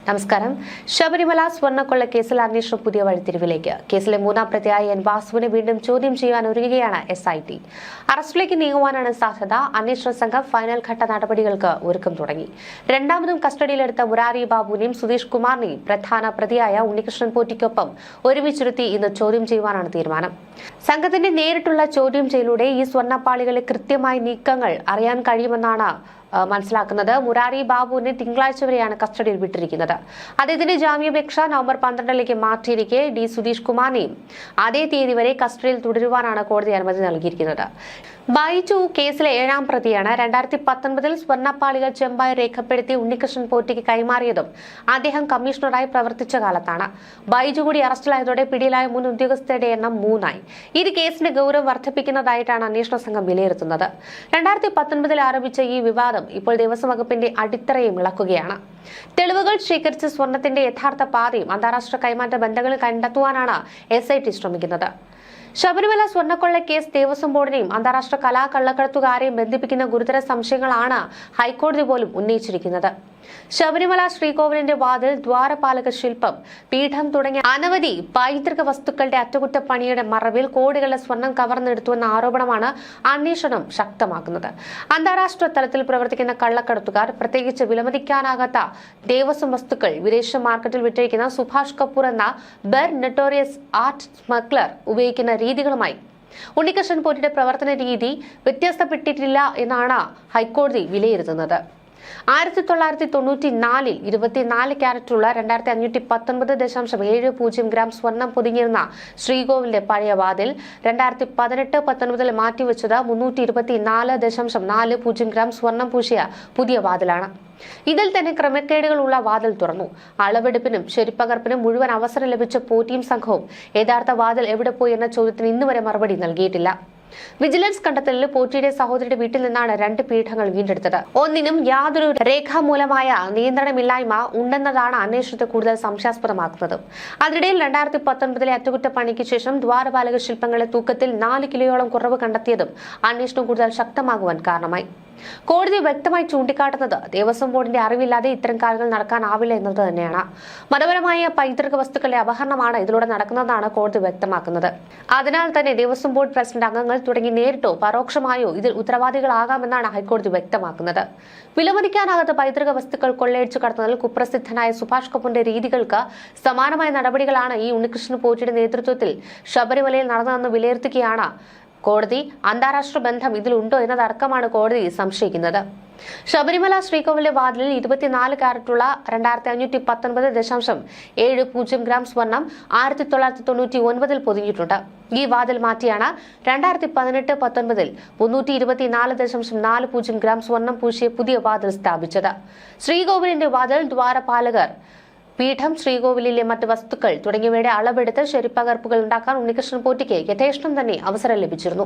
നമസ്കാരം. ശബരിമല സ്വർണ്ണക്കൊള്ള കേസിൽ അന്വേഷണം പുതിയ വഴിത്തിരിവിലേക്ക്. കേസിലെ മൂന്നാം പ്രതിയായ എൻ വാസുവിനെ വീണ്ടും ചോദ്യം ചെയ്യാൻ ഒരുങ്ങുകയാണ് SIT. അറസ്റ്റിലേക്ക് നീങ്ങുവാനാണ് സാധ്യത. അന്വേഷണ സംഘം ഫൈനൽ ഘട്ട നടപടികൾക്ക് ഒരുക്കം തുടങ്ങി. രണ്ടാമതും കസ്റ്റഡിയിലെടുത്ത മുരാരി ബാബുവിനെയും സുധീഷ് കുമാറിനെയും പ്രധാന പ്രതിയായ ഉണ്ണികൃഷ്ണൻ പോറ്റിക്കൊപ്പം ഒരുമിച്ചിരുത്തി ഇന്ന് ചോദ്യം ചെയ്യുവാനാണ് തീരുമാനം. സംഘത്തിന്റെ നേരിട്ടുള്ള ചോദ്യം ചെയ്യലിലൂടെ ഈ സ്വർണ്ണപ്പാളികളിലെ കൃത്യമായ നീക്കങ്ങൾ അറിയാൻ കഴിയുമെന്നാണ് മനസ്സിലാക്കുന്നത്. മുരാരി ബാബുവിനെ തിങ്കളാഴ്ച വരെയാണ് കസ്റ്റഡിയിൽ വിട്ടിരിക്കുന്നത്. അദ്ദേഹത്തിന്റെ ജാമ്യാപേക്ഷ നവംബർ 12 മാറ്റിയിരിക്കെ ഡി സുധീഷ് കുമാറിനെയും അതേ തീയതി വരെ കസ്റ്റഡിയിൽ തുടരുവാനാണ് കോടതി അനുമതി നൽകിയിരിക്കുന്നത്. ബൈജു കേസിലെ 7ാം പ്രതിയാണ്. 2019 സ്വർണ്ണപ്പാളികൾ ചെമ്പായി രേഖപ്പെടുത്തി ഉണ്ണികൃഷ്ണൻ പോറ്റിക്ക് കൈമാറിയതും അദ്ദേഹം കമ്മീഷണറായി പ്രവർത്തിച്ച കാലത്താണ്. ബൈജു കൂടി അറസ്റ്റിലായതോടെ പിടിയിലായ മുൻ ഉദ്യോഗസ്ഥരുടെ എണ്ണം 3ആയി. ഇത് കേസിന്റെ ഗൗരവം വർദ്ധിപ്പിക്കുന്നതായിട്ടാണ് അന്വേഷണ സംഘം വിലയിരുത്തുന്നത്. 2019 ആരംഭിച്ച ഈ വിവാദം ഇപ്പോൾ ദേവസ്വം വകുപ്പിന്റെ അടിത്തറയും ഇളക്കുകയാണ്. തെളിവുകൾ ശേഖരിച്ച് സ്വർണത്തിന്റെ യഥാർത്ഥ പാതയും അന്താരാഷ്ട്ര കൈമാറ്റ ബന്ധങ്ങളും കണ്ടെത്തുവാനാണ് SIT ശ്രമിക്കുന്നത്. ശബരിമല സ്വർണ്ണക്കൊള്ള കേസ് ദേവസ്വം ബോർഡിനെയും അന്താരാഷ്ട്ര കള്ളക്കടത്തുകാരെയും ബന്ധിപ്പിക്കുന്ന ഗുരുതര സംശയങ്ങളാണ് ഹൈക്കോടതി പോലും ഉന്നയിച്ചിരിക്കുന്നത്. ശബരിമല ശ്രീകോവിലിന്റെ വാതിൽ, ദ്വാരപാലക ശില്പം, പീഠം തുടങ്ങിയ അനവധി പൈതൃക വസ്തുക്കളുടെ അറ്റകുറ്റപ്പണിയുടെ മറവിൽ കോടികളുടെ സ്വർണം കവർന്നെടുത്തുവെന്ന ആരോപണമാണ് അന്വേഷണം ശക്തമാക്കുന്നത്. അന്താരാഷ്ട്ര തലത്തിൽ പ്രവർത്തിക്കുന്ന കള്ളക്കടത്തുകാർ, പ്രത്യേകിച്ച് വിലമതിക്കാനാകാത്ത ദേവസ്വം വസ്തുക്കൾ വിദേശ മാർക്കറ്റിൽ വിറ്റഴിക്കുന്ന സുഭാഷ് കപൂർ എന്ന നൊട്ടോറിയസ് ആർട്ട് സ്മഗ്ലർ ഉപയോഗിക്കുന്ന രീതികളുമായി ഉണ്ണികൃഷ്ണൻ പോറ്റിയുടെ പ്രവർത്തന രീതി വ്യത്യസ്തപ്പെട്ടിട്ടില്ല എന്നാണ് ഹൈക്കോടതി വിലയിരുത്തുന്നത്. 1994 24 ക്യാരറ്റുള്ള 2519.70 ഗ്രാം സ്വർണം പൊതിഞ്ഞിരുന്ന ശ്രീകോവിലിന്റെ പഴയ വാതിൽ 2018-19 മാറ്റിവെച്ചത് 324.40 ഗ്രാം സ്വർണം പൂശിയ പുതിയ വാതിലാണ്. ഇതിൽ തന്നെ ക്രമക്കേടുകളുള്ള വാതിൽ തുറന്നു. അളവെടുപ്പിനും ശരിപ്പകർപ്പിനും മുഴുവൻ അവസരം ലഭിച്ച പോറ്റിയും സംഘവും യഥാർത്ഥ വാതിൽ എവിടെ പോയി എന്ന ചോദ്യത്തിന് ഇന്നുവരെ മറുപടി നൽകിയിട്ടില്ല. വിജിലൻസ് കണ്ടെത്തലിൽ പോറ്റിയുടെ സഹോദരിയുടെ വീട്ടിൽ നിന്നാണ് 2 പീഠങ്ങൾ വീണ്ടെടുത്തത്. ഒന്നിനും യാതൊരു രേഖാമൂലമായ നിയന്ത്രണമില്ലായ്മ ഉണ്ടെന്നതാണ് അന്വേഷണത്തെ കൂടുതൽ സംശയാസ്പദമാക്കുന്നത്. അതിനിടയിൽ 2019 അറ്റകുറ്റപ്പണിക്ക് ശേഷം ദ്വാരപാലക ശില്പങ്ങളുടെ തൂക്കത്തിൽ 4 കിലോയോളം കുറവ് കണ്ടെത്തിയതും അന്വേഷണം കൂടുതൽ ശക്തമാകുവാൻ കാരണമായി. കോടതി വ്യക്തമായി ചൂണ്ടിക്കാട്ടുന്നത് ദേവസ്വം ബോർഡിന്റെ അറിവില്ലാതെ ഇത്തരം കാര്യങ്ങൾ നടക്കാനാവില്ല എന്നത് തന്നെയാണ്. മതപരമായ പൈതൃക വസ്തുക്കളുടെ അപഹരണമാണ് ഇതിലൂടെ നടക്കുന്നതെന്നാണ് കോടതി വ്യക്തമാക്കുന്നത്. അതിനാൽ തന്നെ ദേവസ്വം ബോർഡ് പ്രസിഡന്റ് അംഗങ്ങൾ തുടങ്ങി നേരിട്ടോ പരോക്ഷമായോ ഇതിൽ ഉത്തരവാദികളാകാമെന്നാണ് ഹൈക്കോടതി വ്യക്തമാക്കുന്നത്. വിലമതിക്കാനാകാത്ത പൈതൃക വസ്തുക്കൾ കൊള്ളയടിച്ചു കടത്തുന്നതിൽ കുപ്രസിദ്ധനായ സുഭാഷ് കപൂറിന്റെ രീതികൾക്ക് സമാനമായ നടപടികളാണ് ഈ ഉണ്ണികൃഷ്ണൻ പോറ്റിയുടെ നേതൃത്വത്തിൽ ശബരിമലയിൽ നടന്നതെന്ന് വിലയിരുത്തുകയാണ് കോടതി. അന്താരാഷ്ട്ര ബന്ധം ഇതിലുണ്ടോ എന്നതടക്കമാണ് കോടതി സംശയിക്കുന്നത്. ശബരിമല ശ്രീകോവിലിന്റെ വാതിലിൽ 24 ക്യാരറ്റുള്ള 2519.70 ഗ്രാം സ്വർണം 1999 പൊതിഞ്ഞിട്ടുണ്ട്. ഈ വാതിൽ മാറ്റിയാണ് 2018-19 324.40 ഗ്രാം സ്വർണം പൂശിയ പുതിയ വാതിൽ സ്ഥാപിച്ചത്. ശ്രീകോവിലിന്റെ വാതിൽ, ദ്വാരപാലകർ, പീഠം, ശ്രീകോവിലിലെ മറ്റ് വസ്തുക്കൾ തുടങ്ങിയവയുടെ അളവെടുത്ത് ശരിപ്പകർപ്പുകൾ ഉണ്ടാക്കാൻ ഉണ്ണികൃഷ്ണൻ പോറ്റിക്ക് യഥേഷ്ടം തന്നെ അവസരം ലഭിച്ചിരുന്നു.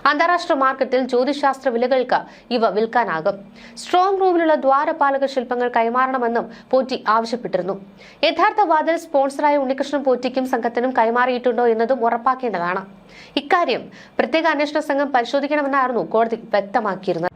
അന്താരാഷ്ട്ര മാർക്കറ്റിൽ ജ്യോതിശാസ്ത്ര വിലകൾക്ക് ഇവ വിൽക്കാനാകും. സ്ട്രോങ് റൂമിലുള്ള ദ്വാരപാലക ശില്പങ്ങൾ കൈമാറണമെന്നും പോറ്റി ആവശ്യപ്പെട്ടിരുന്നു. യഥാർത്ഥ വാതിൽ സ്പോൺസറായ ഉണ്ണികൃഷ്ണൻ പോറ്റിക്കും സംഘത്തിനും കൈമാറിയിട്ടുണ്ടോ എന്നതും ഉറപ്പാക്കേണ്ടതാണ്. ഇക്കാര്യം പ്രത്യേക അന്വേഷണ സംഘം പരിശോധിക്കണമെന്നായിരുന്നു കോടതി വ്യക്തമാക്കിയിരുന്നത്.